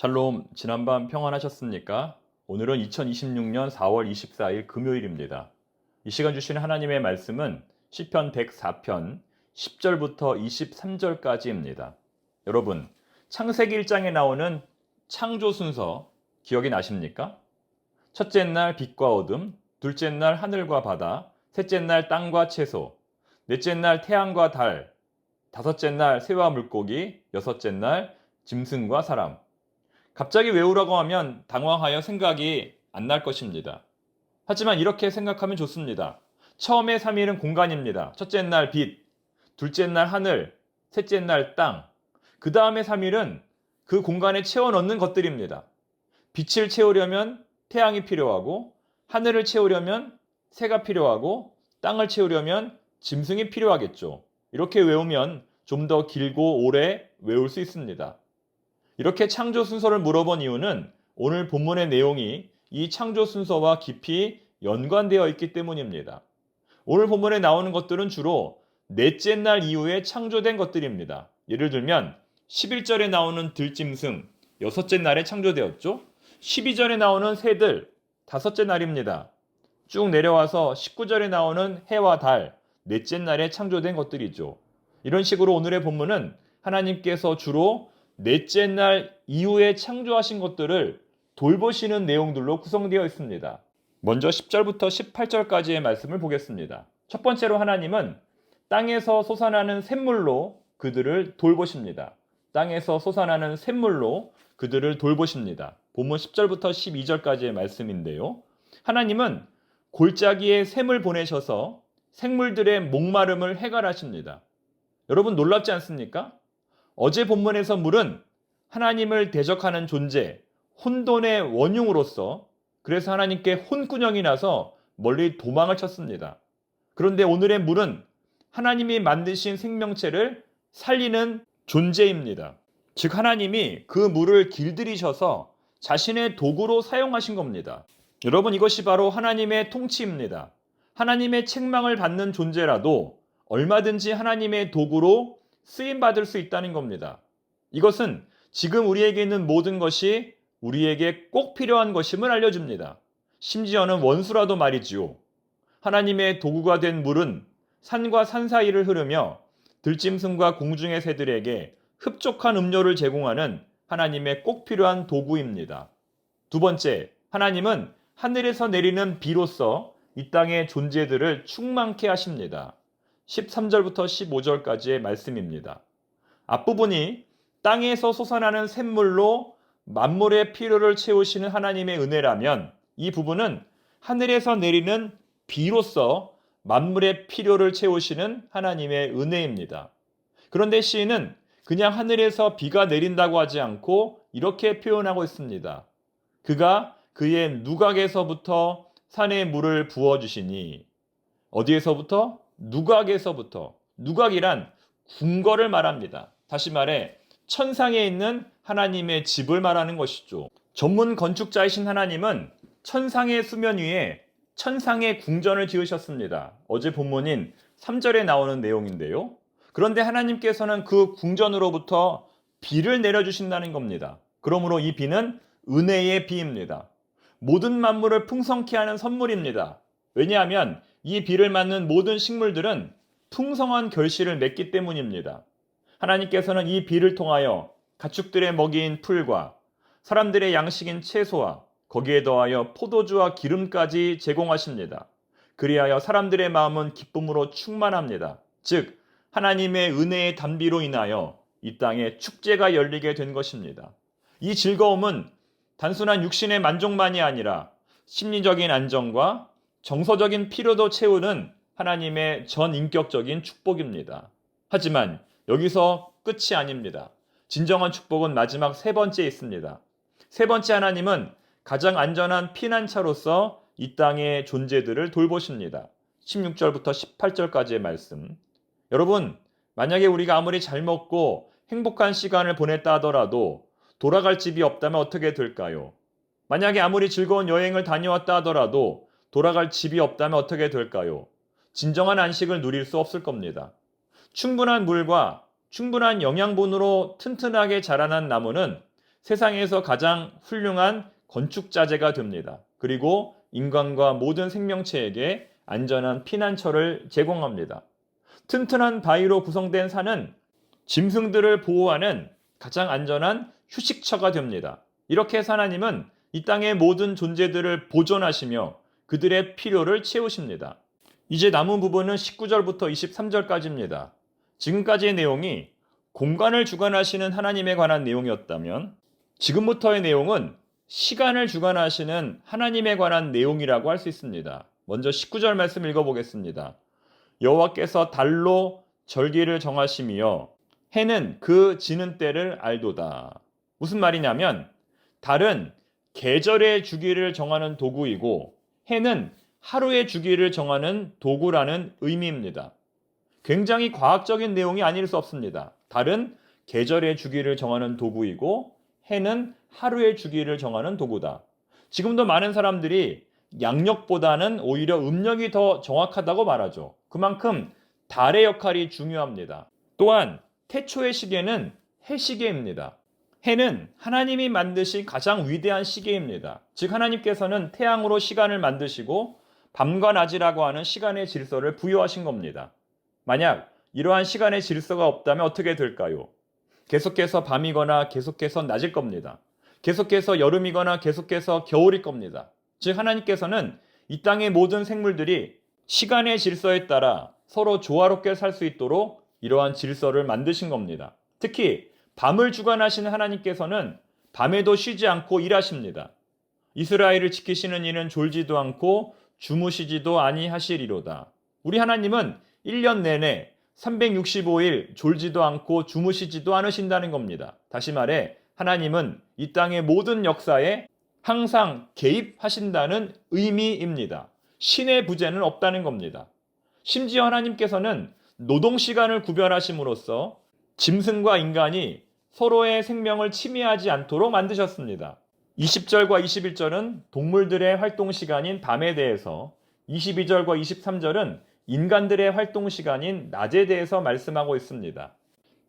샬롬, 지난밤 평안하셨습니까? 오늘은 2026년 4월 24일 금요일입니다. 이 시간 주시는 하나님의 말씀은 시편 104편 10절부터 23절까지입니다. 여러분, 창세기 1장에 나오는 창조 순서 기억이 나십니까? 첫째 날 빛과 어둠, 둘째 날 하늘과 바다, 셋째 날 땅과 채소, 넷째 날 태양과 달, 다섯째 날 새와 물고기, 여섯째 날 짐승과 사람. 갑자기 외우라고 하면 당황하여 생각이 안 날 것입니다. 하지만 이렇게 생각하면 좋습니다. 처음에 3일은 공간입니다. 첫째 날 빛, 둘째 날 하늘, 셋째 날 땅. 그 다음에 3일은 그 공간에 채워 넣는 것들입니다. 빛을 채우려면 태양이 필요하고, 하늘을 채우려면 새가 필요하고, 땅을 채우려면 짐승이 필요하겠죠. 이렇게 외우면 좀 더 길고 오래 외울 수 있습니다. 이렇게 창조 순서를 물어본 이유는 오늘 본문의 내용이 이 창조 순서와 깊이 연관되어 있기 때문입니다. 오늘 본문에 나오는 것들은 주로 넷째 날 이후에 창조된 것들입니다. 예를 들면 11절에 나오는 들짐승, 여섯째 날에 창조되었죠. 12절에 나오는 새들, 다섯째 날입니다. 쭉 내려와서 19절에 나오는 해와 달, 넷째 날에 창조된 것들이죠. 이런 식으로 오늘의 본문은 하나님께서 주로 넷째 날 이후에 창조하신 것들을 돌보시는 내용들로 구성되어 있습니다. 먼저 10절부터 18절까지의 말씀을 보겠습니다. 첫 번째로 하나님은 땅에서 솟아나는 샘물로 그들을 돌보십니다. 땅에서 솟아나는 샘물로 그들을 돌보십니다. 본문 10절부터 12절까지의 말씀인데요. 하나님은 골짜기에 샘을 보내셔서 생물들의 목마름을 해결하십니다. 여러분 놀랍지 않습니까? 어제 본문에서 물은 하나님을 대적하는 존재, 혼돈의 원흉으로서 그래서 하나님께 혼꾸녕이 나서 멀리 도망을 쳤습니다. 그런데 오늘의 물은 하나님이 만드신 생명체를 살리는 존재입니다. 즉 하나님이 그 물을 길들이셔서 자신의 도구로 사용하신 겁니다. 여러분 이것이 바로 하나님의 통치입니다. 하나님의 책망을 받는 존재라도 얼마든지 하나님의 도구로 쓰임받을 수 있다는 겁니다. 이것은 지금 우리에게 있는 모든 것이 우리에게 꼭 필요한 것임을 알려줍니다. 심지어는 원수라도 말이지요. 하나님의 도구가 된 물은 산과 산 사이를 흐르며 들짐승과 공중의 새들에게 흡족한 음료를 제공하는 하나님의 꼭 필요한 도구입니다. 두 번째, 하나님은 하늘에서 내리는 비로써 이 땅의 존재들을 충만케 하십니다. 13절부터 15절까지의 말씀입니다. 앞부분이 땅에서 솟아나는 샘물로 만물의 필요를 채우시는 하나님의 은혜라면 이 부분은 하늘에서 내리는 비로써 만물의 필요를 채우시는 하나님의 은혜입니다. 그런데 시인은 그냥 하늘에서 비가 내린다고 하지 않고 이렇게 표현하고 있습니다. 그가 그의 누각에서부터 산에 물을 부어주시니 어디에서부터? 누각에서부터. 누각이란 궁궐을 말합니다. 다시 말해 천상에 있는 하나님의 집을 말하는 것이죠. 전문 건축자이신 하나님은 천상의 수면 위에 천상의 궁전을 지으셨습니다. 어제 본문인 3절에 나오는 내용인데요. 그런데 하나님께서는 그 궁전으로부터 비를 내려주신다는 겁니다. 그러므로 이 비는 은혜의 비입니다. 모든 만물을 풍성케 하는 선물입니다. 왜냐하면 이 비를 맞는 모든 식물들은 풍성한 결실을 맺기 때문입니다. 하나님께서는 이 비를 통하여 가축들의 먹이인 풀과 사람들의 양식인 채소와 거기에 더하여 포도주와 기름까지 제공하십니다. 그리하여 사람들의 마음은 기쁨으로 충만합니다. 즉 하나님의 은혜의 단비로 인하여 이 땅에 축제가 열리게 된 것입니다. 이 즐거움은 단순한 육신의 만족만이 아니라 심리적인 안정과 정서적인 필요도 채우는 하나님의 전인격적인 축복입니다. 하지만 여기서 끝이 아닙니다. 진정한 축복은 마지막 세 번째에 있습니다. 세 번째 하나님은 가장 안전한 피난처로서 이 땅의 존재들을 돌보십니다. 16절부터 18절까지의 말씀. 여러분, 만약에 우리가 아무리 잘 먹고 행복한 시간을 보냈다 하더라도 돌아갈 집이 없다면 어떻게 될까요? 만약에 아무리 즐거운 여행을 다녀왔다 하더라도 돌아갈 집이 없다면 어떻게 될까요? 진정한 안식을 누릴 수 없을 겁니다. 충분한 물과 충분한 영양분으로 튼튼하게 자라난 나무는 세상에서 가장 훌륭한 건축자재가 됩니다. 그리고 인간과 모든 생명체에게 안전한 피난처를 제공합니다. 튼튼한 바위로 구성된 산은 짐승들을 보호하는 가장 안전한 휴식처가 됩니다. 이렇게 해서 하나님은 이 땅의 모든 존재들을 보존하시며 그들의 필요를 채우십니다. 이제 남은 부분은 19절부터 23절까지입니다. 지금까지의 내용이 공간을 주관하시는 하나님에 관한 내용이었다면 지금부터의 내용은 시간을 주관하시는 하나님에 관한 내용이라고 할 수 있습니다. 먼저 19절 말씀 읽어보겠습니다. 여호와께서 달로 절기를 정하시며 해는 그 지는 때를 알도다. 무슨 말이냐면 달은 계절의 주기를 정하는 도구이고 해는 하루의 주기를 정하는 도구라는 의미입니다. 굉장히 과학적인 내용이 아닐 수 없습니다. 달은 계절의 주기를 정하는 도구이고 해는 하루의 주기를 정하는 도구다. 지금도 많은 사람들이 양력보다는 오히려 음력이 더 정확하다고 말하죠. 그만큼 달의 역할이 중요합니다. 또한 태초의 시계는 해시계입니다. 해는 하나님이 만드신 가장 위대한 시계입니다. 즉 하나님께서는 태양으로 시간을 만드시고 밤과 낮이라고 하는 시간의 질서를 부여하신 겁니다. 만약 이러한 시간의 질서가 없다면 어떻게 될까요? 계속해서 밤이거나 계속해서 낮일 겁니다. 계속해서 여름이거나 계속해서 겨울일 겁니다. 즉 하나님께서는 이 땅의 모든 생물들이 시간의 질서에 따라 서로 조화롭게 살 수 있도록 이러한 질서를 만드신 겁니다. 특히 밤을 주관하시는 하나님께서는 밤에도 쉬지 않고 일하십니다. 이스라엘을 지키시는 이는 졸지도 않고 주무시지도 아니하시리로다. 우리 하나님은 1년 내내 365일 졸지도 않고 주무시지도 않으신다는 겁니다. 다시 말해 하나님은 이 땅의 모든 역사에 항상 개입하신다는 의미입니다. 신의 부재는 없다는 겁니다. 심지어 하나님께서는 노동시간을 구별하심으로써 짐승과 인간이 서로의 생명을 침해하지 않도록 만드셨습니다. 20절과 21절은 동물들의 활동 시간인 밤에 대해서, 22절과 23절은 인간들의 활동 시간인 낮에 대해서 말씀하고 있습니다.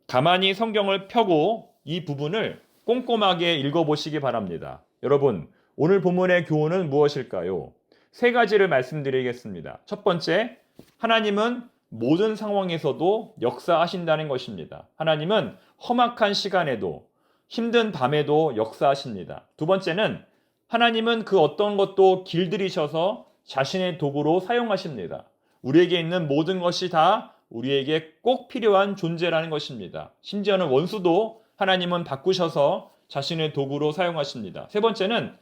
가만히 성경을 펴고 이 부분을 꼼꼼하게 읽어보시기 바랍니다. 여러분, 오늘 본문의 교훈은 무엇일까요? 세 가지를 말씀드리겠습니다. 첫 번째, 하나님은 모든 상황에서도 역사하신다는 것입니다. 하나님은 험악한 시간에도 힘든 밤에도 역사하십니다. 두 번째는 하나님은 그 어떤 것도 길들이셔서 자신의 도구로 사용하십니다. 우리에게 있는 모든 것이 다 우리에게 꼭 필요한 존재라는 것입니다. 심지어는 원수도 하나님은 바꾸셔서 자신의 도구로 사용하십니다. 세 번째는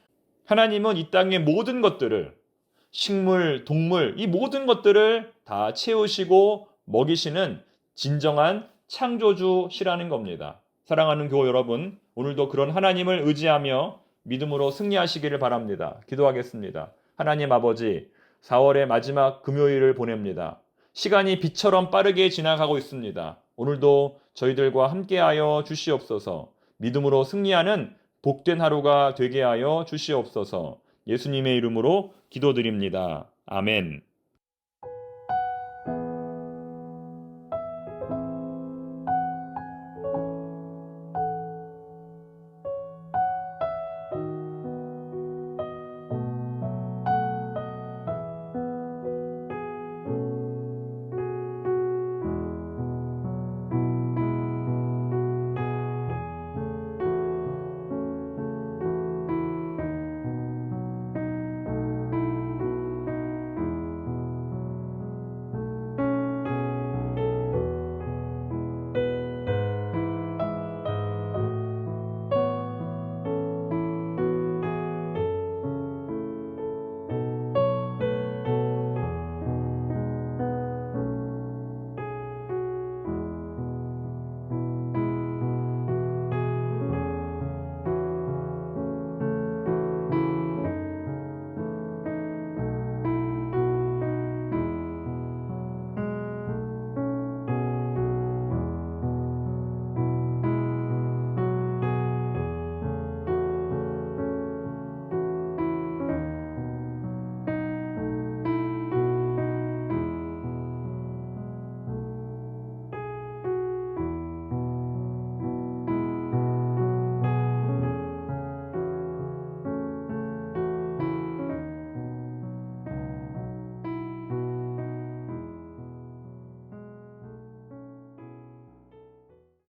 하나님은 이 땅의 모든 것들을, 식물, 동물, 이 모든 것들을 다 채우시고 먹이시는 진정한 창조주시라는 겁니다. 사랑하는 교우 여러분, 오늘도 그런 하나님을 의지하며 믿음으로 승리하시기를 바랍니다. 기도하겠습니다. 하나님 아버지, 4월의 마지막 금요일을 보냅니다. 시간이 빛처럼 빠르게 지나가고 있습니다. 오늘도 저희들과 함께하여 주시옵소서. 믿음으로 승리하는 복된 하루가 되게 하여 주시옵소서. 예수님의 이름으로 기도드립니다. 아멘.